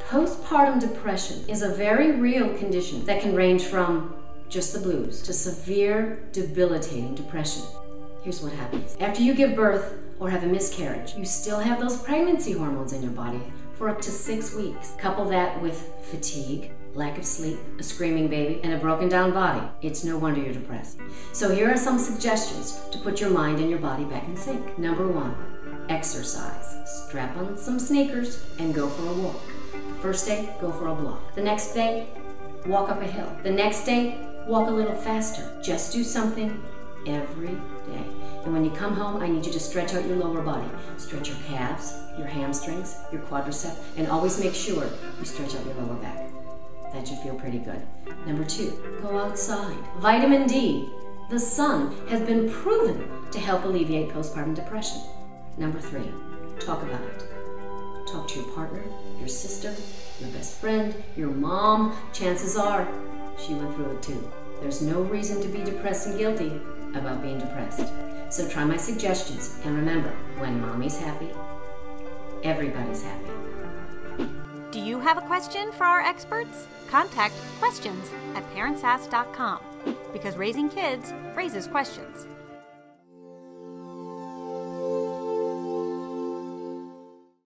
Postpartum depression is a very real condition that can range from just the blues to severe, debilitating depression. Here's what happens. After you give birth or have a miscarriage, you still have those pregnancy hormones in your body for up to 6 weeks. Couple that with fatigue, lack of sleep, a screaming baby, and a broken down body. It's no wonder you're depressed. So here are some suggestions to put your mind and your body back in sync. Number 1, exercise. Strap on some sneakers and go for a walk. First day, go for a block. The next day, walk up a hill. The next day, walk a little faster. Just do something every day. And when you come home, I need you to stretch out your lower body. Stretch your calves, your hamstrings, your quadriceps, and always make sure you stretch out your lower back. That should feel pretty good. Number 2, go outside. Vitamin D, the sun, has been proven to help alleviate postpartum depression. Number 3, talk about it. Talk to your partner, your sister, your best friend, your mom. Chances are she went through it too. There's no reason to be depressed and guilty about being depressed. So try my suggestions, and remember, when mommy's happy, everybody's happy. Do you have a question for our experts? Contact questions@parentsask.com, because raising kids raises questions.